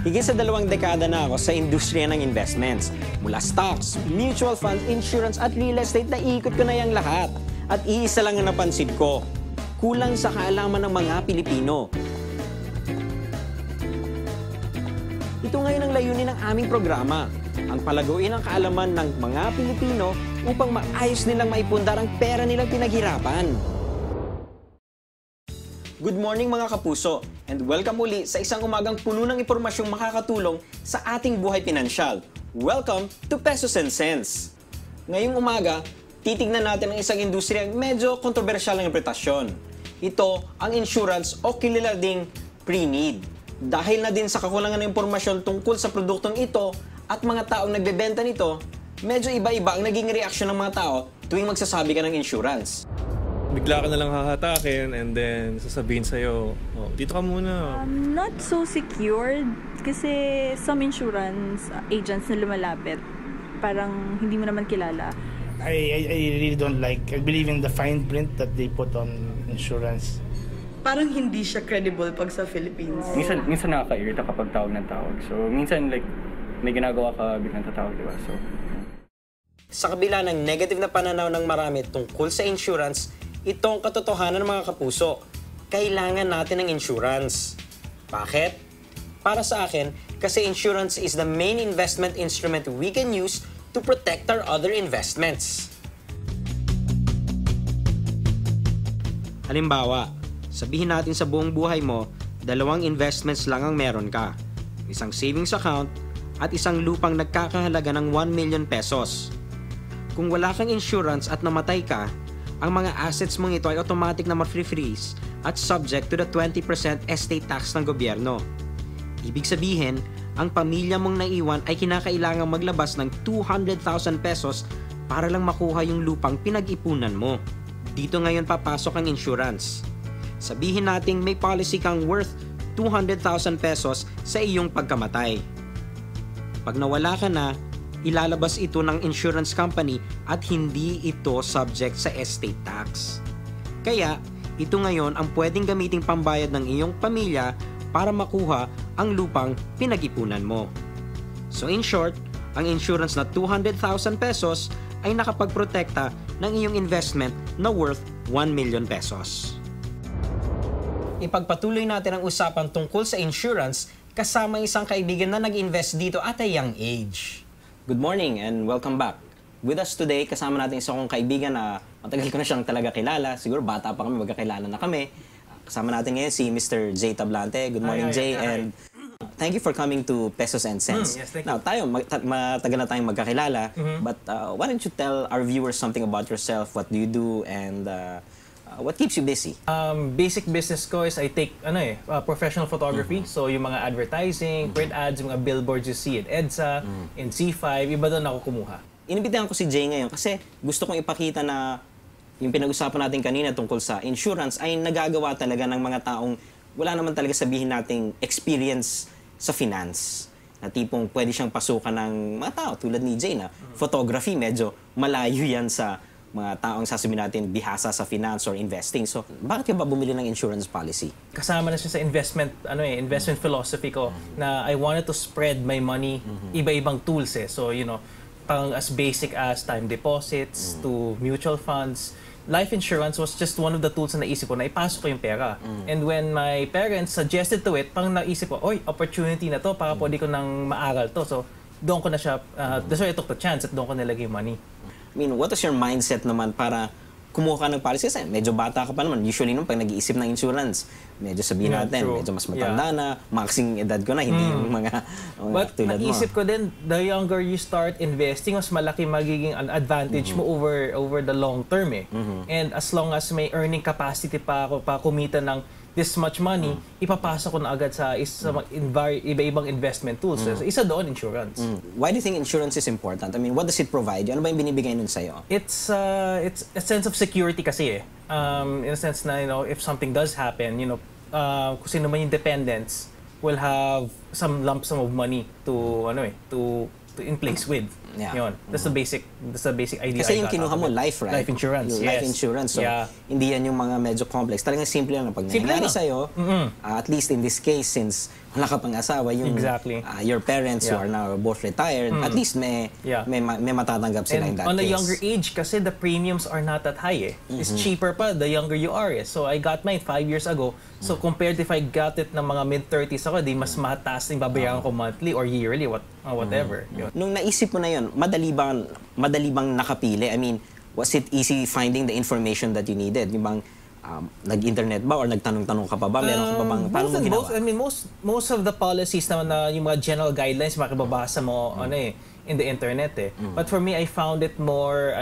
Higit sa 2 dekada na ako sa industriya ng investments. Mula stocks, mutual funds, insurance at real estate, naikot ko na yung lahat. At iisa lang ang napansin ko, kulang sa kaalaman ng mga Pilipino. Ito ngayon ang layunin ng aming programa, ang palaguin ang kaalaman ng mga Pilipino upang maayos nilang maipundar ang pera nilang pinaghirapan. Good morning mga kapuso, and welcome uli sa isang umagang puno ng impormasyong makakatulong sa ating buhay pinansyal. Welcome to Pesos and Cents! Ngayong umaga, titignan natin ang isang industriyang medyo kontrobersyal ng impretasyon. Ito ang insurance o kilala ding pre-need. Dahil na din sa kakulangan ng impormasyon tungkol sa produktong ito at mga taong nagbebenta nito, medyo iba-iba ang naging reaksyon ng mga tao tuwing magsasabi ka ng insurance. Bigla ka na lang hahatakin and then sasabihin sa'yo, oh, dito ka muna. Not so secured kasi some insurance agents na lumalapit, parang hindi mo naman kilala. I really don't like, I believe in the fine print that they put on insurance. Parang hindi siya credible pag sa Philippines. Minsan nakaka-irita kapag tawag ng tawag. So, minsan like, may ginagawa ka biglang tatawag, diba? So, sa kabila ng negative na pananaw ng marami tungkol sa insurance, itong katotohanan ng mga kapuso. Kailangan natin ng insurance. Bakit? Para sa akin, kasi insurance is the main investment instrument we can use to protect our other investments. Halimbawa, sabihin natin sa buong buhay mo, 2 investments lang ang meron ka. Isang savings account at isang lupang nagkakahalaga ng 1 million pesos. Kung wala kang insurance at namatay ka, ang mga assets mong ito ay automatic na ma-freeze at subject to the 20% estate tax ng gobyerno. Ibig sabihin, ang pamilya mong naiwan ay kinakailangang maglabas ng 200,000 pesos para lang makuha yung lupang pinag-ipunan mo. Dito ngayon papasok ang insurance. Sabihin nating may policy kang worth 200,000 pesos sa iyong pagkamatay. Pag nawala ka na, ilalabas ito ng insurance company at hindi ito subject sa estate tax. Kaya, ito ngayon ang pwedeng gamiting pambayad ng iyong pamilya para makuha ang lupang pinag-ipunan mo. So in short, ang insurance na 200,000 pesos ay nakapagprotekta ng iyong investment na worth 1 million pesos. Ipagpatuloy natin ang usapan tungkol sa insurance kasama isang kaibigan na nag-invest dito at a young age. Good morning and welcome back. With us today, kasama natin isang kaibigan na matagal ko na siyang talaga kilala. Siguro bata pa kami, magkakilala na kami. Kasama natin ngayon si Mr. Jay Tablante. Good morning, Jay. And thank you for coming to Pesos and Cents. Yes, thank you. Now, tayo, matagal na tayong magkakilala. But why don't you tell our viewers something about yourself? What do you do? And what keeps you busy? Basic business ko is I take professional photography. So yung mga advertising, print ads, yung mga billboards you see at EDSA, in C5, iba doon ako kumuha. Inibitahan ko si Jay ngayon kasi gusto kong ipakita na yung pinag-usapan natin kanina tungkol sa insurance ay nagagawa talaga ng mga taong wala naman talaga sabihin nating experience sa finance. Na tipong pwede siyang pasukan ng mga tao tulad ni Jay na photography, medyo malayo yan sa mga taong sasabihin natin bihasa sa finance or investing. So, bakit ka ba bumili ng insurance policy? Kasama na siya sa investment philosophy ko na I wanted to spread my money iba-ibang tools eh. So, pang as basic as time deposits to mutual funds. Life insurance was just one of the tools na naisip ko na ipasok ko yung pera. And when my parents suggested to it, pang naisip ko, oy, opportunity na to, para pwede ko nang maaral to. So, doon ko na siya, that's why I took the chance at doon ko nilagay yung money. I mean, what is your mindset naman para kumuha ka ng policy? Kasi medyo bata ka pa naman. Usually naman, pag nag-iisip ng insurance, medyo sabihin natin, true. medyo mas matanda na, maxing edad ko na, hindi yung mga But tulad mo. naisip ko din, the younger you start investing, mas malaki magiging an advantage mo over the long term eh. And as long as may earning capacity pa ako, pa kumita ng this much money, ipapasok ko na agad sa iba-ibang investment tools. So, isa doon, insurance. Why do you think insurance is important? I mean, what does it provide you? Ano ba yung binibigay nun sa'yo? It's a sense of security kasi eh. In a sense na, if something does happen, kung sino man yung dependents will have some lump sum of money to in place with. Yeah. Yun. That's the basic idea. Kasi I yung got kinuha out of mo, it. life, right? Life insurance, Yung yes. life insurance. So, Yeah. hindi yan yung mga medyo complex. Talagang simple lang na pag Simple nangyari lang. sa'yo, at least in this case, since wala ka pang asawa, yung Exactly. Your parents who Yeah. are now both retired, at least may matatanggap sila in And that on a case. younger age, kasi the premiums are not that high eh. It's cheaper pa the younger you are eh. So I got mine 5 years ago. So compared if I got it ng mga mid-30s ako, di mas mataas yung babayaran ko monthly or yearly, whatever. Yun. Nung naisip mo na yun, madali bang nakapili? I mean, was it easy finding the information that you needed? Yung bang nag-internet ba or nagtanong-tanong ka pa ba? Meron ka pa bang, paano mo ginawa? Most of the policies naman na yung mga general guidelines makibabasa mo in the internet eh. But for me, I found it more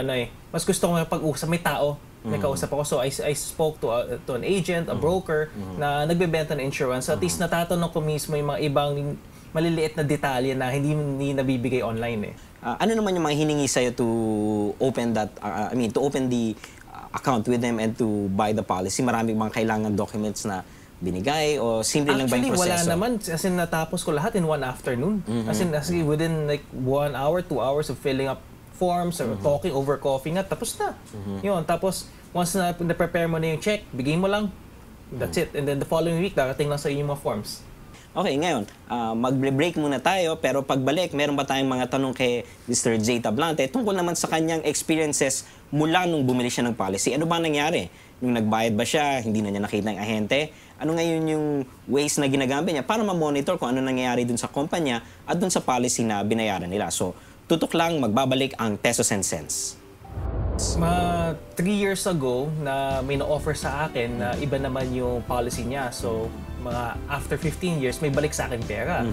mas gusto ko pag-usap, may tao. May kausap ako. So I spoke to an agent, a broker na nagbebenta ng insurance. At least natatanong ko mismo yung mga ibang maliliit na detalye na hindi nabibigay online eh. Ano naman yung mga hiningi sa'yo to open the account with them and to buy the policy? Maraming mga kailangan documents na binigay o simple lang ba yung Actually, proseso? wala naman. As in, natapos ko lahat in one afternoon. As in, within like 1 hour, 2 hours of filling up forms or talking over coffee nga, tapos na. Yun, tapos once na prepare mo na yung check, bigay mo lang. That's it. And then the following week, darating lang sa iyo yung mga forms. Okay, ngayon, mag-break muna tayo, pero pagbalik, meron ba tayong mga tanong kay Mr. Jay Tablante tungkol naman sa kanyang experiences mula nung bumili siya ng policy? Ano ba nangyari? Nung nagbayad ba siya, hindi na niya nakita ng ahente? Ano ngayon yung ways na ginagamit niya para ma-monitor kung ano nangyayari dun sa kumpanya at dun sa policy na binayaran nila? So, tutok lang, magbabalik ang Tesos and Cents. 3 years ago na may na-offer sa akin na iba naman yung policy niya. So, mga after 15 years, may balik sa akin pera.